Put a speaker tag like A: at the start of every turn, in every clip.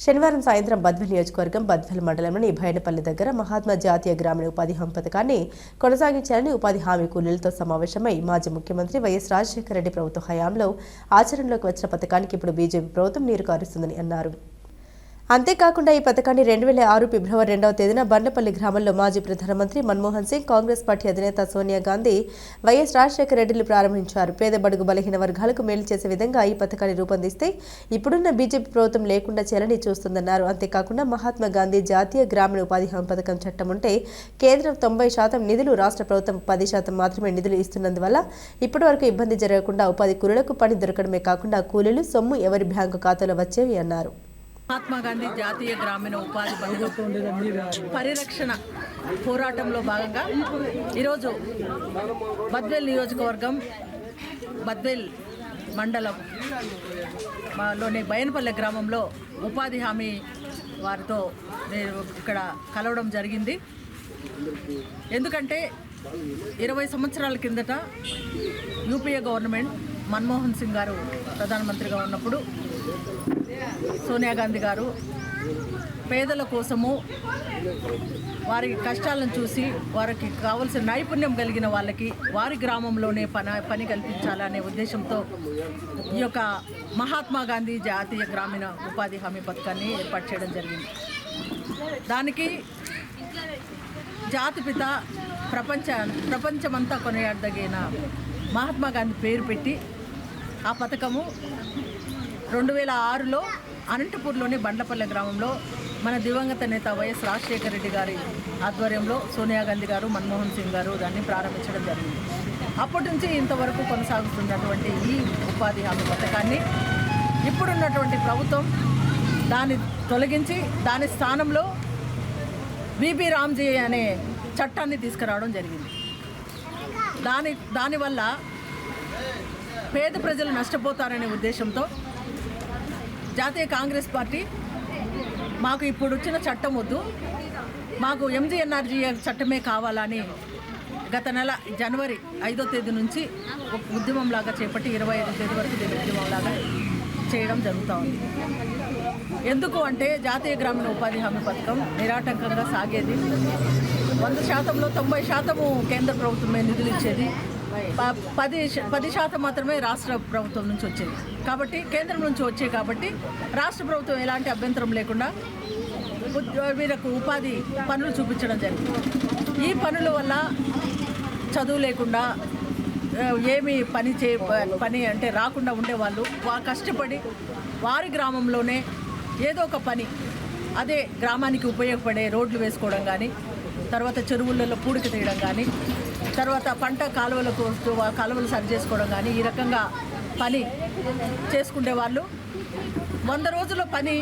A: శనివారం సాయంత్రం బద్వేల్ నియోజకవర్గం బద్వేల్ మండలంలోని భైనపల్లి దగ్గర మహాత్మా జాతీయ గ్రామీణ ఉపాధి హామీ పథకాన్ని కొనసాగించాలని ఉపాధి హామీ కూలీలతో సమావేశమై మాజీ ముఖ్యమంత్రి వైఎస్ రాజశేఖర రెడ్డి ప్రభుత్వ హయాంలో ఆచరణలోకి వచ్చిన పథకానికి ఇప్పుడు బీజేపీ ప్రభుత్వం నీరు కారుస్తుందని అన్నారు. అంతేకాకుండా ఈ పథకాన్ని 2006 ఫిబ్రవరి 2వ తేదీన బండపల్లి గ్రామంలో మాజీ ప్రధానమంత్రి మన్మోహన్ సింగ్, కాంగ్రెస్ పార్టీ అధినేత సోనియా గాంధీ, వైఎస్ రాజశేఖర రెడ్డిలు ప్రారంభించారు. పేద బడుగు బలహీన వర్గాలకు మేలు చేసే విధంగా ఈ పథకాన్ని రూపొందిస్తే ఇప్పుడున్న బీజేపీ ప్రభుత్వం లేకుండా చేయాలని చూస్తుందన్నారు. అంతేకాకుండా మహాత్మా గాంధీ జాతీయ గ్రామీణ ఉపాధి హామీ పథకం చట్టం ఉంటే కేంద్రం 90% నిధులు, రాష్ట్ర ప్రభుత్వం 10% మాత్రమే నిధులు ఇస్తున్నందువల్ల ఇప్పటివరకు ఇబ్బంది జరగకుండా ఉపాధి కూలీలకు పని దొరకడమే కాకుండా కూలీలు సొమ్ము ఎవరి బ్యాంకు ఖాతాలో వచ్చేవి అన్నారు.
B: మహాత్మా గాంధీ జాతీయ గ్రామీణ ఉపాధి పరిరక్షణ పోరాటంలో భాగంగా ఈరోజు బద్వేల్ నియోజకవర్గం బద్వేల్ మండలం లోని బయనపల్లె గ్రామంలో ఉపాధి హామీ వారితో నేను ఇక్కడ కలవడం జరిగింది. ఎందుకంటే 20 సంవత్సరాల కిందట యూపీఏ గవర్నమెంట్ మన్మోహన్ సింగ్ గారు ప్రధానమంత్రిగా ఉన్నప్పుడు సోనియా గాంధీ గారు పేదల కోసము వారి కష్టాలను చూసి వారికి కావలసిన నైపుణ్యం కలిగిన వాళ్ళకి వారి గ్రామంలోనే పని కల్పించాలనే ఉద్దేశంతో ఈ యొక్క మహాత్మా గాంధీ జాతీయ గ్రామీణ ఉపాధి హామీ పథకాన్ని ఏర్పాటు చేయడం జరిగింది. దానికి జాతిపిత ప్రపంచమంతా కొనియాడదగిన మహాత్మా గాంధీ పేరు పెట్టి ఆ పథకము 2006లో అనంతపూర్లోని బండ్లపల్లె గ్రామంలో మన దివంగత నేత వైఎస్ రాజశేఖర రెడ్డి గారి ఆధ్వర్యంలో సోనియా గాంధీ గారు, మన్మోహన్ సింగ్ గారు దాన్ని ప్రారంభించడం జరిగింది. అప్పటి నుంచి ఇంతవరకు కొనసాగుతున్నటువంటి ఈ ఉపాధి హామీ పథకాన్ని ఇప్పుడున్నటువంటి ప్రభుత్వం దాన్ని తొలగించి దాని స్థానంలో బీబీ రామ్జీ అనే చట్టాన్ని తీసుకురావడం జరిగింది. దానివల్ల పేద ప్రజలు నష్టపోతారనే ఉద్దేశంతో జాతీయ కాంగ్రెస్ పార్టీ మాకు ఇప్పుడు వచ్చిన చట్టం వద్దు, మాకు ఎంజీఎన్ఆర్జీ చట్టమే కావాలని గత నెల జనవరి 5వ తేదీ నుంచి ఒక ఉద్యమంలాగా చేపట్టి 25వ తేదీ వరకు దీని ఉద్యమంలాగా చేయడం జరుగుతూ ఉంది. ఎందుకు అంటే జాతీయ గ్రామీణ ఉపాధి హామీ పథకం నిరాటంకంగా సాగేది. 100%లో 90% కేంద్ర ప్రభుత్వమే నిధులు ఇచ్చేది, 10% మాత్రమే రాష్ట్ర ప్రభుత్వం నుంచి వచ్చేది. కాబట్టి కేంద్రం నుంచి వచ్చేది కాబట్టి రాష్ట్ర ప్రభుత్వం ఎలాంటి అభ్యంతరం లేకుండా వీళ్ళకు ఉపాధి పనులు చూపించడం జరిగింది. ఈ పనుల వల్ల చదువు లేకుండా ఏమి పని అంటే రాకుండా ఉండేవాళ్ళు కష్టపడి వారి గ్రామంలోనే ఏదో ఒక పని, అదే గ్రామానికి ఉపయోగపడే రోడ్లు వేసుకోవడం కానీ, తర్వాత చెరువులలో పూడిక తీయడం కానీ, తర్వాత పంట కాలువలు సరి చేసుకోవడం కానీ, ఈ రకంగా పని చేసుకునే వాళ్ళు 100 రోజుల పని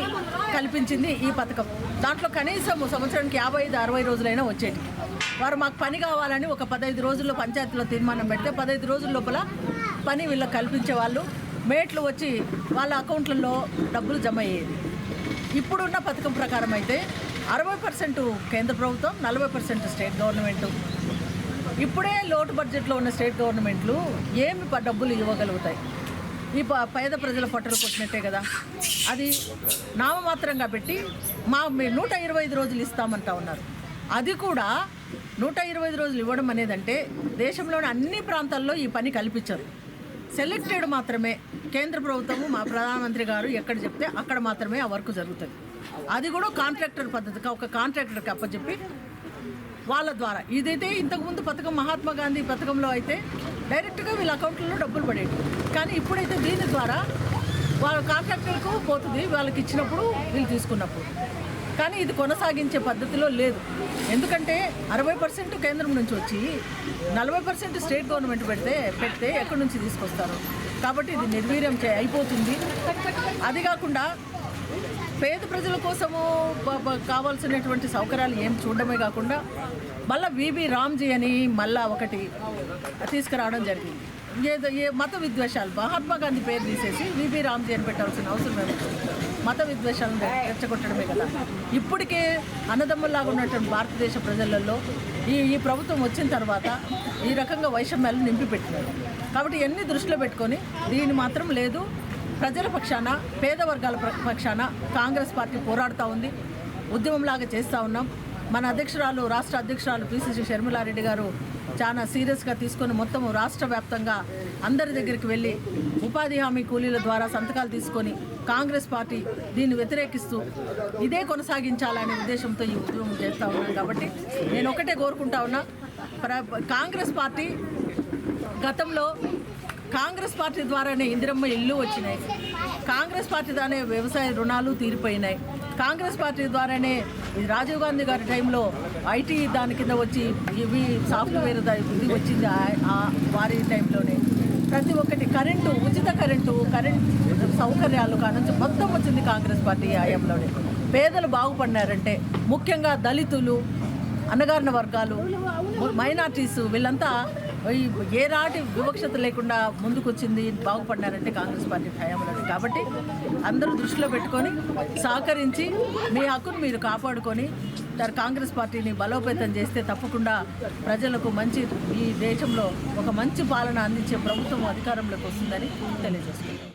B: కల్పించింది ఈ పథకం. దాంట్లో కనీసం సంవత్సరానికి 55-60 రోజులైనా వచ్చేటి. వారు మాకు పని కావాలని ఒక 15 రోజుల్లో పంచాయతీలో తీర్మానం పెడితే 15 రోజుల లోపల పని వీళ్ళకి కల్పించే వాళ్ళు మేట్లు వచ్చి వాళ్ళ అకౌంట్లలో డబ్బులు జమ అయ్యేది. ఇప్పుడున్న పథకం ప్రకారం అయితే 60% కేంద్ర ప్రభుత్వం, 40% స్టేట్ గవర్నమెంట్. ఇప్పుడే లోటు బడ్జెట్లో ఉన్న స్టేట్ గవర్నమెంట్లు ఏమి డబ్బులు ఇవ్వగలుగుతాయి? ఈ పేద ప్రజల పొట్టలు కొట్టినట్టే కదా. అది నామమాత్రంగా పెట్టి మీరు 125 రోజులు ఇస్తామంటా ఉన్నారు. అది కూడా 125 రోజులు ఇవ్వడం అనేదంటే దేశంలోని అన్ని ప్రాంతాల్లో ఈ పని కల్పించరు. సెలెక్టెడ్ మాత్రమే కేంద్ర ప్రభుత్వము, మా ప్రధానమంత్రి గారు ఎక్కడ చెప్తే అక్కడ మాత్రమే ఆ వర్క్ జరుగుతుంది. అది కూడా కాంట్రాక్టర్ పద్ధతిగా ఒక కాంట్రాక్టర్కి అప్పచెప్పి వాళ్ళ ద్వారా. ఇదైతే ఇంతకుముందు పథకం మహాత్మా గాంధీ పథకంలో అయితే డైరెక్ట్గా వీళ్ళ అకౌంట్లలో డబ్బులు పడేవి. కానీ ఇప్పుడైతే దీని ద్వారా వాళ్ళ కాంట్రాక్టర్కు పోతుంది, వాళ్ళకి ఇచ్చినప్పుడు వీళ్ళు తీసుకున్నప్పుడు. కానీ ఇది కొనసాగించే పద్ధతిలో లేదు. ఎందుకంటే 60% కేంద్రం నుంచి వచ్చి 40% స్టేట్ గవర్నమెంట్ పెడితే ఎక్కడి నుంచి తీసుకొస్తారు? కాబట్టి ఇది నిర్వీర్యం అయిపోతుంది. అది కాకుండా పేద ప్రజల కోసము కావాల్సినటువంటి సౌకర్యాలు ఏం చూడడమే కాకుండా మళ్ళీ బీబీ రామ్జీ అని మళ్ళా ఒకటి తీసుకురావడం జరిగింది. ఏ మత విద్వేషాలు, మహాత్మా గాంధీ పేరు తీసేసి బీబీ రామ్జీ అని పెట్టాల్సిన అవసరం లేదు. మత విద్వేషాలను రెచ్చగొట్టడమే కదా. ఇప్పటికే అన్నదమ్ముల్లాగా ఉన్నటువంటి భారతదేశ ప్రజలలో ఈ ప్రభుత్వం వచ్చిన తర్వాత ఈ రకంగా వైషమ్యాలను నింపి పెట్టినారు. కాబట్టి ఎన్ని దృష్టిలో పెట్టుకొని దీన్ని మాత్రం లేదు, ప్రజల పక్షాన, పేద వర్గాల పక్షాన కాంగ్రెస్ పార్టీ పోరాడుతూ ఉంది. ఉద్యమంలాగా చేస్తూ ఉన్నాం. మన అధ్యక్షురాలు, రాష్ట్ర అధ్యక్షురాలు పిసిసి షర్మిలారెడ్డి గారు చాలా సీరియస్గా తీసుకొని మొత్తం రాష్ట్ర వ్యాప్తంగా అందరి దగ్గరికి వెళ్ళి ఉపాధి హామీ కూలీల ద్వారా సంతకాలు తీసుకొని కాంగ్రెస్ పార్టీ దీన్ని వ్యతిరేకిస్తూ ఇదే కొనసాగించాలనే ఉద్దేశంతో ఈ ఉద్యమం చేస్తూ ఉన్నాం. కాబట్టి నేను ఒకటే కోరుకుంటా ఉన్నా, కాంగ్రెస్ పార్టీ గతంలో కాంగ్రెస్ పార్టీ ద్వారానే ఇందిరమ్మ ఇల్లు వచ్చినాయి, కాంగ్రెస్ పార్టీ ద్వారానే వ్యవసాయ రుణాలు తీరిపోయినాయి, కాంగ్రెస్ పార్టీ ద్వారానే రాజీవ్ గాంధీ గారి టైంలో ఐటీ దాని కింద వచ్చి ఇవి సాఫ్ట్వేర్ ఇది వచ్చింది వారి టైంలోనే. ప్రతి ఒక్కటి కరెంటు, ఉచిత కరెంటు సౌకర్యాలు కానుంచి మొత్తం వచ్చింది కాంగ్రెస్ పార్టీ హయాంలోనే. పేదలు బాగుపడినారంటే ముఖ్యంగా దళితులు, అణగారిన వర్గాలు, మైనార్టీస్ వీళ్ళంతా ఏ నాటి వివక్షత లేకుండా ముందుకొచ్చింది, బాగుపడినారంటే కాంగ్రెస్ పార్టీ హయాంలో. కాబట్టి అందరూ దృష్టిలో పెట్టుకొని సహకరించి మీ హక్కును మీరు కాపాడుకొని కాంగ్రెస్ పార్టీని బలోపేతం చేస్తే తప్పకుండా ప్రజలకు మంచి, ఈ దేశంలో ఒక మంచి పాలన అందించే ప్రభుత్వం అధికారంలోకి వస్తుందని తెలియజేస్తున్నాను.